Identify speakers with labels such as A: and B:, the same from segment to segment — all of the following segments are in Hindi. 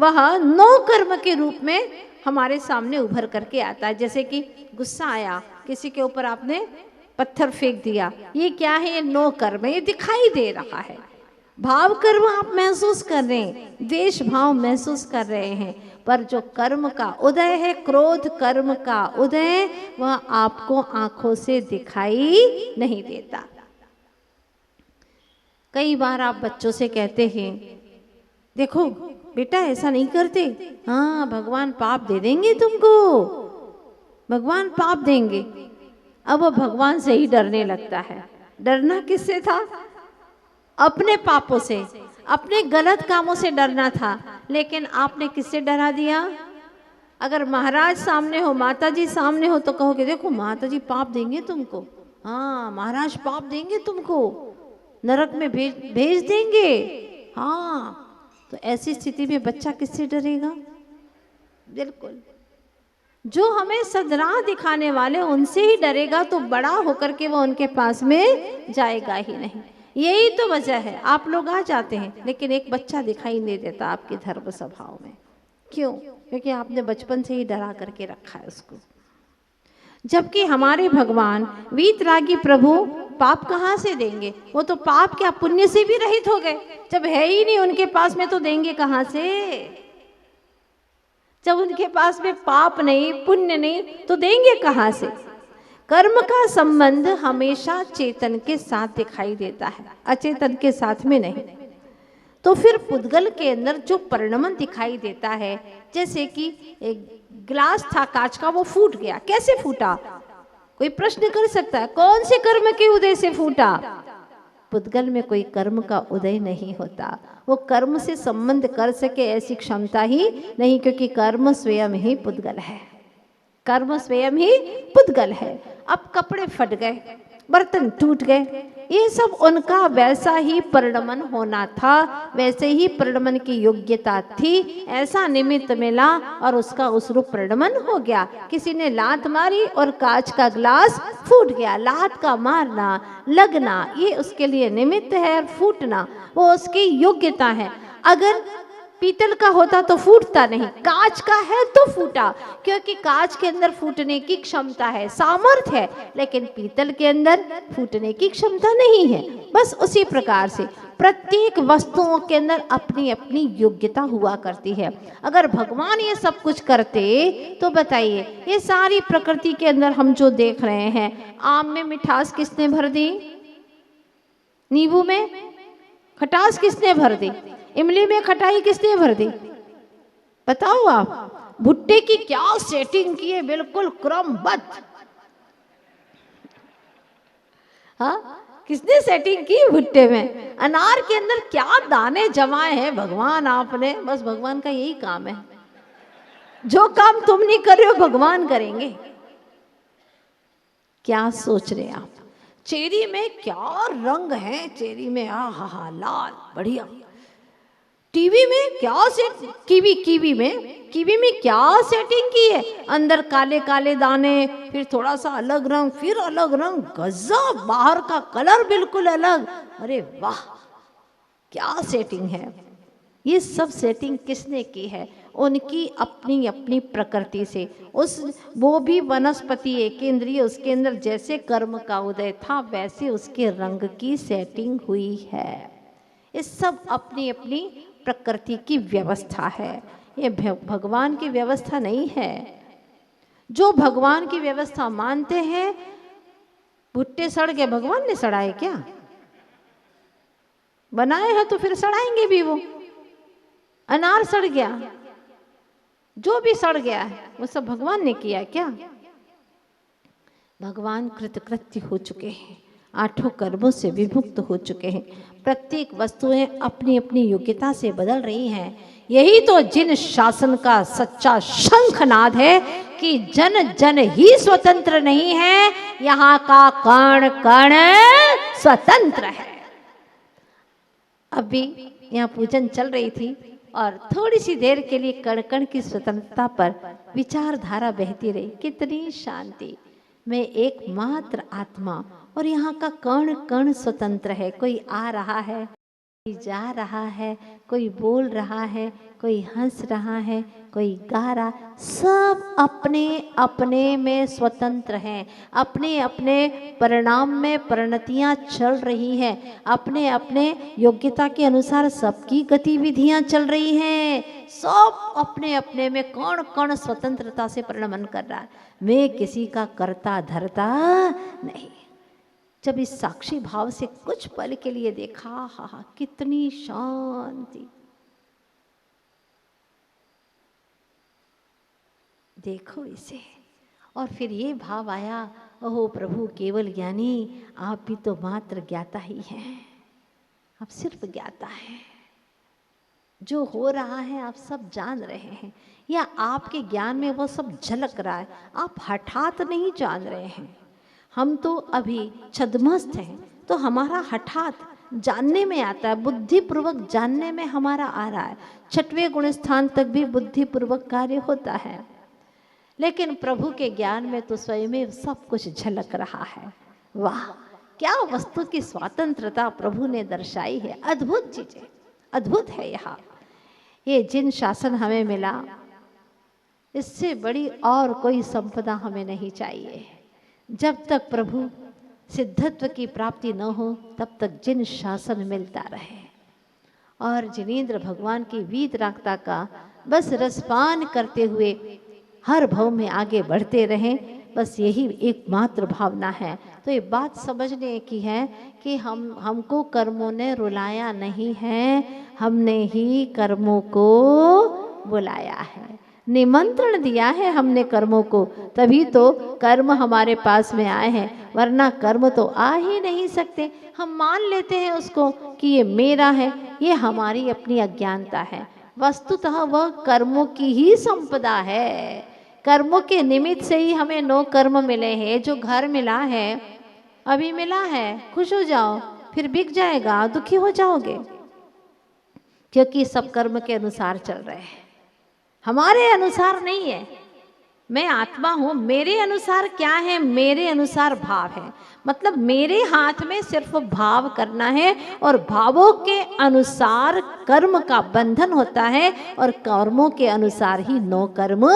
A: वह नौ कर्म के रूप में हमारे सामने उभर करके आता है। जैसे कि गुस्सा आया, किसी के ऊपर आपने पत्थर फेंक दिया, ये क्या है? ये नौ कर्म है, ये दिखाई दे रहा है। भाव कर्म आप महसूस कर रहे हैं, द्वेष भाव महसूस कर रहे हैं, पर जो कर्म का उदय है, क्रोध कर्म का उदय, वह आपको आंखों से दिखाई नहीं देता। कई बार आप बच्चों से कहते हैं, देखो बेटा ऐसा नहीं करते, हाँ भगवान पाप दे देंगे तुमको, भगवान पाप देंगे। अब वो भगवान से ही डरने लगता है। डरना किससे था? अपने पापों से, अपने गलत कामों से डरना था। लेकिन आपने किससे डरा दिया? अगर महाराज सामने हो, माता जी सामने हो, तो कहोगे देखो माता जी पाप देंगे तुमको, हाँ महाराज पाप देंगे तुमको, नरक में भेज देंगे। हाँ, तो ऐसी स्थिति में बच्चा किससे डरेगा? बिल्कुल जो हमें सदराह दिखाने वाले उनसे ही डरेगा, तो बड़ा होकर के वो उनके पास में जाएगा ही नहीं। यही तो वजह है, आप लोग आ जाते हैं लेकिन एक बच्चा दिखाई नहीं देता आपकी धर्म सभाओं में। क्यों? क्योंकि आपने बचपन से ही डरा करके रखा है उसको। जबकि हमारे भगवान वीतरागी प्रभु पाप कहाँ से देंगे? वो तो पाप क्या पुण्य से भी रहित हो गए। जब है ही नहीं उनके पास में तो देंगे कहाँ से? जब उनके पास में पाप नहीं, पुण्य नहीं, तो देंगे कहाँ से? कर्म का संबंध हमेशा चेतन के साथ दिखाई देता है, अचेतन के साथ में नहीं। तो फिर पुद्गल के अंदर जो परिणमन दिखाई देता है, जैसे कि एक गिलास था कांच का, वो फूट गया। कैसे फूटा? कोई प्रश्न कर सकता है, कौन से कर्म के उदय से फूटा? पुद्गल में कोई कर्म का उदय नहीं होता, वो कर्म से संबंध कर सके ऐसी क्षमता ही नहीं, क्योंकि कर्म स्वयं ही पुद्गल है, कर्म स्वयं ही पुद्गल है। अब कपड़े फट गए, बर्तन टूट गए, ये सब उनका वैसा ही परिणमन होना था, वैसे ही परिणमन की योग्यता थी, ऐसा निमित्त मिला और उसका उस रूप परिणमन हो गया। किसी ने लात मारी और कांच का ग्लास फूट गया। लात का मारना, लगना, ये उसके लिए निमित्त है, और फूटना वो उसकी योग्यता है। अगर पीतल का होता तो फूटता नहीं, कांच का है तो फूटा, क्योंकि कांच के अंदर फूटने की क्षमता है, सामर्थ्य है, लेकिन पीतल के अंदर फूटने की क्षमता नहीं है। बस उसी प्रकार से प्रत्येक वस्तुओं के अंदर अपनी अपनी योग्यता हुआ करती है। अगर भगवान ये सब कुछ करते तो बताइए, ये सारी प्रकृति के अंदर हम जो देख रहे हैं, आम में मिठास किसने भर दी? नींबू में खटास किसने भर दी? इमली में खटाई किसने भर दी? बताओ आप। भुट्टे की क्या सेटिंग की है, बिल्कुल क्रमबद्ध। हाँ, किसने सेटिंग की भुट्टे में? अनार के अंदर क्या दाने जमाए हैं भगवान आपने। बस भगवान का यही काम है, जो काम तुम नहीं कर रहे हो भगवान करेंगे। क्या सोच रहे आप? चेरी में क्या रंग है, चेरी में आ हा हा लाल बढ़िया। टीवी में क्या सेट, कीवी में क्या सेटिंग की है? अंदर काले काले दाने, फिर थोड़ा सा अलग रंग, फिर अलग रंग, गजब, बाहर का कलर बिल्कुल अलग। अरे वाह, क्या सेटिंग है। ये सब सेटिंग किसने की है? उनकी अपनी अपनी प्रकृति से। उस वो भी वनस्पति एक इंद्रिय, उसके अंदर जैसे कर्म का उदय था वैसे उसके रंग की सेटिंग हुई है। ये सब अपनी अपनी प्रकृति की व्यवस्था है, ये भगवान की व्यवस्था नहीं है। जो भगवान की व्यवस्था मानते हैं, भुट्टे सड़ गए, भगवान ने सड़ाए क्या? बनाए हैं तो फिर सड़ाएंगे भी वो। अनार सड़ गया, जो भी सड़ गया है वो सब भगवान ने किया क्या? भगवान कृतकृत्य हो चुके हैं, आठों कर्मों से विमुक्त हो चुके हैं। प्रत्येक वस्तुएं अपनी अपनी योग्यता से बदल रही हैं। यही तो जिन शासन का सच्चा शंखनाद है कि जन जन ही स्वतंत्र नहीं है, यहाँ का कण कण स्वतंत्र है। अभी यहाँ पूजन चल रही थी और थोड़ी सी देर के लिए कण कण की स्वतंत्रता पर विचारधारा बहती रही। कितनी शांति। मैं एकमात्र आत्मा और यहाँ का कण कण स्वतंत्र है। कोई आ रहा है, कोई जा रहा है, कोई बोल रहा है, कोई हंस रहा है, कोई गा रहा, सब अपने अपने में स्वतंत्र हैं, अपने अपने परिणाम में परिणतियां चल रही हैं, अपने अपने योग्यता के अनुसार सबकी गतिविधियां चल रही हैं, सब अपने अपने में कौन कौन स्वतंत्रता से परिणमन कर रहा है। मैं किसी का करता धरता नहीं। जब इस साक्षी भाव से कुछ पल के लिए देखा, हा हा कितनी शांति। देखो इसे। और फिर ये भाव आया, ओहो प्रभु केवल ज्ञानी, आप भी तो मात्र ज्ञाता ही हैं, आप सिर्फ ज्ञाता हैं। जो हो रहा है आप सब जान रहे हैं, या आपके ज्ञान में वो सब झलक रहा है, आप हठात नहीं जान रहे हैं। हम तो अभी छद्मस्त हैं, तो हमारा हठात जानने में आता है, बुद्धिपूर्वक जानने में हमारा आ रहा है। 6वें गुण स्थान तक भी बुद्धिपूर्वक कार्य होता है, लेकिन प्रभु के ज्ञान में तो स्वयं में सब कुछ झलक रहा है। वाह, क्या वस्तु की स्वतंत्रता प्रभु ने दर्शाई है। अद्भुत चीजें, अद्भुत है। यहाँ ये जिन शासन हमें मिला, इससे बड़ी और कोई संपदा हमें नहीं चाहिए। जब तक प्रभु सिद्धत्व की प्राप्ति न हो, तब तक जिन शासन मिलता रहे, और जिनेंद्र भगवान की वीतरागता का बस रसपान करते हुए हर भव में आगे बढ़ते रहें, बस यही एकमात्र भावना है। तो ये बात समझने की है कि हमको कर्मों ने रुलाया नहीं है, हमने ही कर्मों को बुलाया है, निमंत्रण दिया है हमने कर्मों को, तभी तो कर्म हमारे पास में आए हैं, वरना कर्म तो आ ही नहीं सकते। हम मान लेते हैं उसको कि ये मेरा है, ये हमारी अपनी अज्ञानता है। वस्तुतः वह कर्मों की ही संपदा है। कर्मों के निमित्त से ही हमें 9 कर्म मिले हैं। जो घर मिला है, अभी मिला है, खुश हो जाओ, फिर बिक जाएगा, दुखी हो जाओगे, क्योंकि सब कर्म के अनुसार चल रहे हैं, हमारे अनुसार नहीं है। मैं आत्मा हूं, मेरे अनुसार क्या है? मेरे अनुसार भाव है। मतलब मेरे हाथ में सिर्फ भाव करना है, और भावों के अनुसार कर्म का बंधन होता है, और कर्मों के अनुसार ही 9 कर्म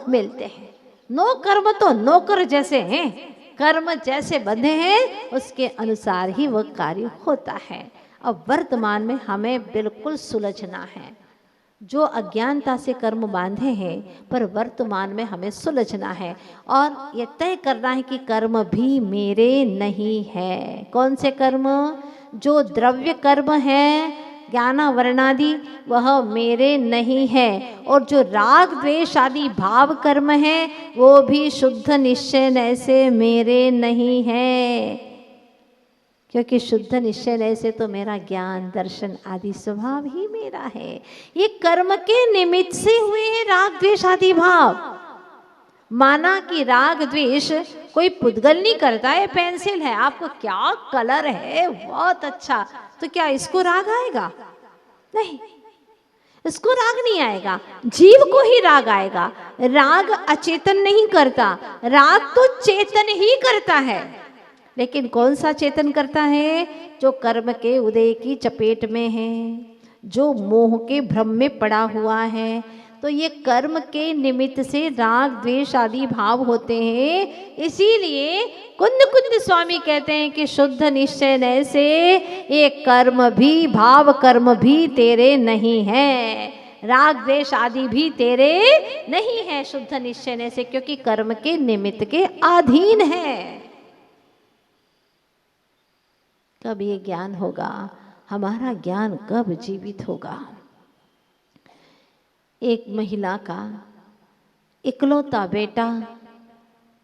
A: मिलते हैं। 9 कर्म तो नौकर जैसे हैं, कर्म जैसे बंधे हैं उसके अनुसार ही वह कार्य होता है। अब वर्तमान में हमें बिल्कुल सुलझना है। जो अज्ञानता से कर्म बांधे हैं, पर वर्तमान में हमें सुलझना है, और ये तय करना है कि कर्म भी मेरे नहीं है। कौन से कर्म? जो द्रव्य कर्म है, ज्ञान वर्णादि, वह मेरे नहीं है, और जो राग द्वेष आदि भाव कर्म है, वो भी शुद्ध निश्चय से मेरे नहीं है, क्योंकि शुद्ध निश्चय से तो मेरा ज्ञान दर्शन आदि स्वभाव ही मेरा है। ये कर्म के निमित्त से हुए हैं राग द्वेष आदि भाव। माना कि राग द्वेष कोई पुद्गल नहीं करता है, पेंसिल है, आपको क्या कलर है, बहुत अच्छा, तो क्या इसको राग आएगा? नहीं, इसको राग नहीं आएगा, जीव को ही राग आएगा। राग अचेतन नहीं करता, राग तो चेतन ही करता है। लेकिन कौन सा चेतन करता है? जो कर्म के उदय की चपेट में है, जो मोह के भ्रम में पड़ा हुआ है। तो ये कर्म के निमित्त से राग द्वेष आदि भाव होते हैं। इसीलिए कुंद कुंद स्वामी कहते हैं कि शुद्ध निश्चय से ये कर्म भी, भाव कर्म भी तेरे नहीं है, राग द्वेष आदि भी तेरे नहीं है शुद्ध निश्चय से, क्योंकि कर्म के निमित्त के अधीन है। कब ये ज्ञान होगा? हमारा ज्ञान कब जीवित होगा? एक महिला का इकलौता बेटा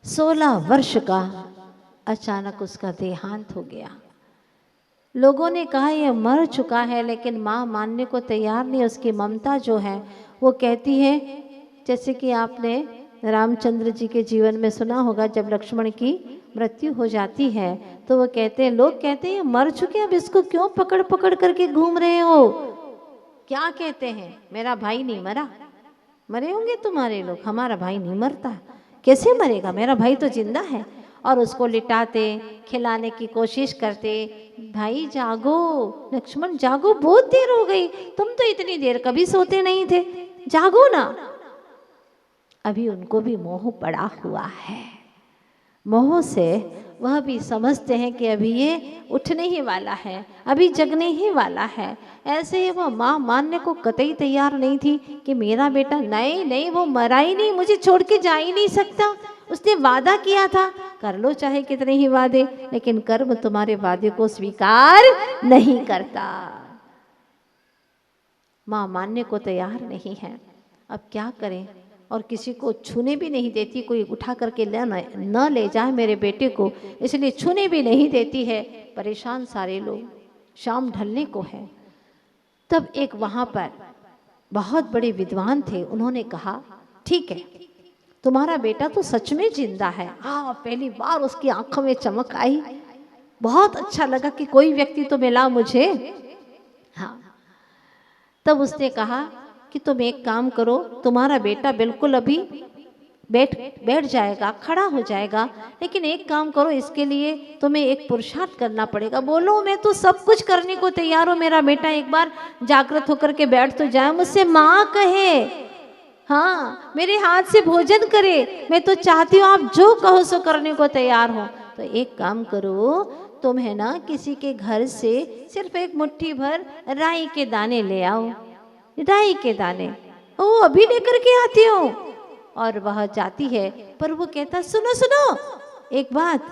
A: 16 वर्ष का अचानक उसका देहांत हो गया। लोगों ने कहा यह मर चुका है, लेकिन माँ मानने को तैयार नहीं। उसकी ममता जो है वो कहती है, जैसे कि आपने रामचंद्र जी के जीवन में सुना होगा, जब लक्ष्मण की मृत्यु हो जाती है तो वो कहते हैं, लोग कहते हैं मर चुके, अब इसको क्यों पकड़ पकड़ करके घूम रहे हो? क्या कहते हैं? मेरा भाई नहीं मरा। मरे होंगे तुम्हारे लोग, हमारा भाई नहीं मरता। कैसे मरेगा? मेरा भाई तो जिंदा है। और उसको लिटाते, खिलाने की कोशिश करते। भाई जागो, लक्ष्मण जागो, बहुत देर हो गई, तुम तो इतनी देर कभी सोते नहीं थे, जागो ना। अभी उनको भी मोह पड़ा हुआ है। मोह से वह भी समझते हैं कि अभी ये उठने ही वाला है, अभी जगने ही वाला है। ऐसे ही वह माँ मानने को कतई तैयार नहीं थी कि मेरा बेटा, नहीं नहीं, वो मरा ही नहीं, मुझे छोड़ के जा ही नहीं सकता। उसने वादा किया था, कर लो चाहे कितने ही वादे, लेकिन कर्म तुम्हारे वादे को स्वीकार नहीं करता। माँ मानने को तैयार नहीं है। अब क्या करें, और किसी को छूने भी नहीं देती, कोई उठा करके न ले जाए मेरे बेटे को, इसलिए छूने भी नहीं देती है। परेशान सारे लोग। शाम ढलने को है। तब एक वहाँ पर बहुत बड़े विद्वान थे, उन्होंने कहा ठीक है, तुम्हारा बेटा तो सच में जिंदा है। हाँ, पहली बार उसकी आंखों में चमक आई, बहुत अच्छा लगा कि कोई व्यक्ति तो मिला मुझे। हाँ, तब उसने कहा कि तुम एक काम करो, तुम्हारा बेटा बिल्कुल अभी बैठ जाएगा, खड़ा हो जाएगा, लेकिन एक काम करो, इसके लिए तुम्हें एक पुरुषार्थ करना पड़ेगा। बोलो, मैं तो सब कुछ करने को तैयार हूँ, मेरा बेटा एक बार जागृत होकर के बैठ तो जाए, मुझसे माँ कहे, हाँ, मेरे हाथ से भोजन करे, मैं तो चाहती हूँ आप जो कहो सो करने को तैयार हो। तो एक काम करो, तुम है ना किसी के घर से सिर्फ एक मुट्ठी भर राई के दाने ले आओ, राई के दाने। ओ, अभी लेकर के आती हूँ। और वह जाती है, पर वो कहता, सुनो सुनो एक बात,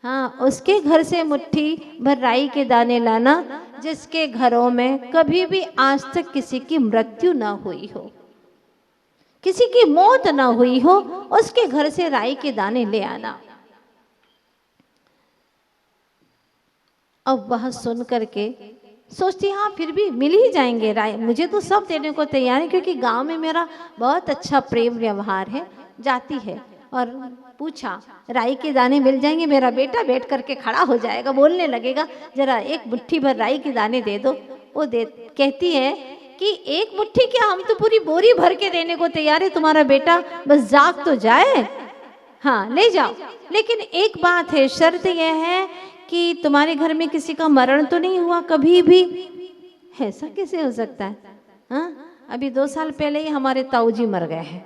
A: हाँ, उसके घर से मुट्ठी भर राई के दाने लाना जिसके घरों में कभी भी आज तक किसी की मृत्यु ना हुई हो, किसी की मौत ना हुई हो, उसके घर से राई के दाने ले आना। अब वह सुन करके सोचती, हाँ फिर भी मिल ही जाएंगे राय, मुझे तो सब देने को तैयार है, क्योंकि गांव में मेरा बहुत अच्छा प्रेम व्यवहार है। जाती है और पूछा, राई के दाने मिल जाएंगे, मेरा बेटा बैठ करके खड़ा हो जाएगा, बोलने लगेगा, जरा एक मुट्ठी भर राई के दाने दे दो। वो दे कहती है कि एक मुट्ठी क्या, हम तो पूरी बोरी भर के देने को तैयार है, तुम्हारा बेटा बस जाग तो जाए, हाँ ले जाओ। लेकिन एक बात है, शर्त यह है कि तुम्हारे घर में किसी का मरण तो नहीं हुआ कभी भी। ऐसा कैसे हो सकता है? हाँ, अभी 2 साल पहले ही हमारे ताऊ जी मर गए हैं,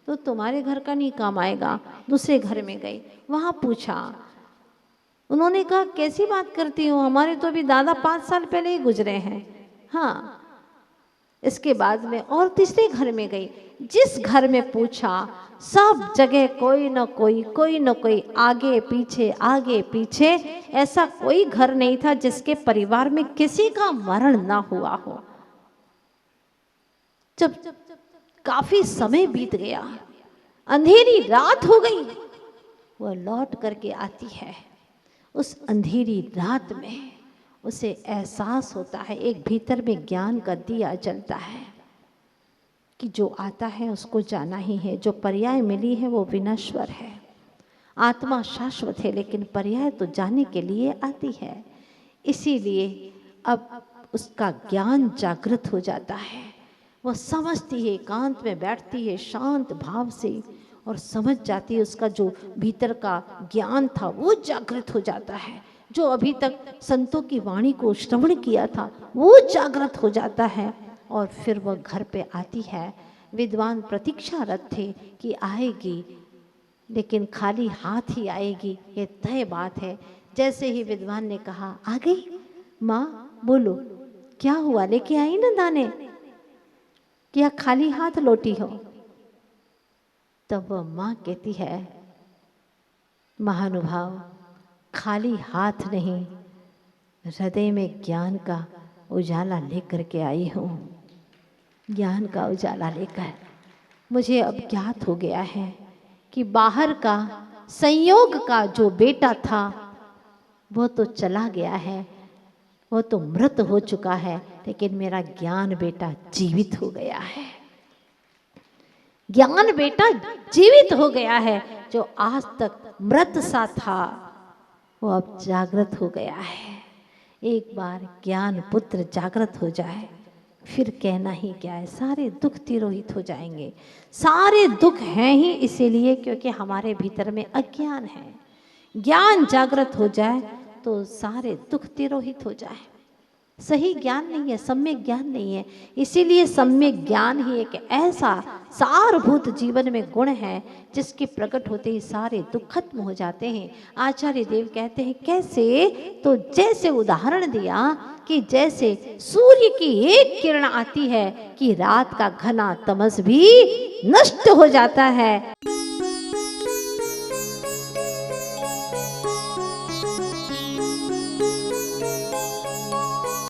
A: तो तुम्हारे घर का नहीं काम आएगा। दूसरे घर में गई, वहाँ पूछा, उन्होंने कहा कैसी बात करती हो, हमारे तो अभी दादा 5 साल पहले ही गुजरे हैं। हाँ, इसके बाद में और तीसरे घर में गई, जिस घर में पूछा सब जगह कोई न कोई आगे पीछे ऐसा कोई घर नहीं था जिसके परिवार में किसी का मरण ना हुआ हो। जब काफी समय बीत गया, अंधेरी रात हो गई, वह लौट करके आती है। उस अंधेरी रात में उसे एहसास होता है, एक भीतर में ज्ञान का दिया जलता है कि जो आता है उसको जाना ही है, जो पर्याय मिली है वो विनश्वर है। आत्मा शाश्वत है, लेकिन पर्याय तो जाने के लिए आती है। इसीलिए अब उसका ज्ञान जागृत हो जाता है, वह समझती है, एकांत में बैठती है शांत भाव से और समझ जाती है, उसका जो भीतर का ज्ञान था वो जागृत हो जाता है। जो अभी तक संतों की वाणी को श्रवण किया था वो जागृत हो जाता है। और फिर वह घर पे आती है। विद्वान प्रतीक्षारत थे कि आएगी, लेकिन खाली हाथ ही आएगी, ये तय बात है। जैसे ही विद्वान ने कहा, आ गई माँ, बोलो क्या हुआ, लेके आई ना दाने, क्या खाली हाथ लौटी हो? तब वह माँ कहती है, महानुभाव, खाली हाथ नहीं, हृदय में ज्ञान का उजाला लेकर के आई हूँ। ज्ञान का उजाला लेकर मुझे अब ज्ञात हो गया है कि बाहर का संयोग का जो बेटा था वो तो चला गया है, वो तो मृत हो चुका है, लेकिन मेरा ज्ञान बेटा जीवित हो गया है। ज्ञान बेटा जीवित हो गया है, जो आज तक मृत सा था वो अब जागृत हो गया है। एक बार ज्ञान पुत्र जागृत हो जाए, फिर कहना ही क्या है, सारे दुख तिरोहित हो जाएंगे। सारे दुख हैं ही इसीलिए क्योंकि हमारे भीतर में अज्ञान है। ज्ञान जागृत हो जाए तो सारे दुख तिरोहित हो जाए। सही ज्ञान नहीं है, सम्यक ज्ञान नहीं है। इसीलिए सम्यक ज्ञान ही एक ऐसा सारभूत जीवन में गुण है जिसके प्रकट होते ही सारे दुख खत्म हो जाते हैं। आचार्य देव कहते हैं कैसे, तो जैसे उदाहरण दिया कि जैसे सूर्य की एक किरण आती है कि रात का घना तमस भी नष्ट हो जाता है।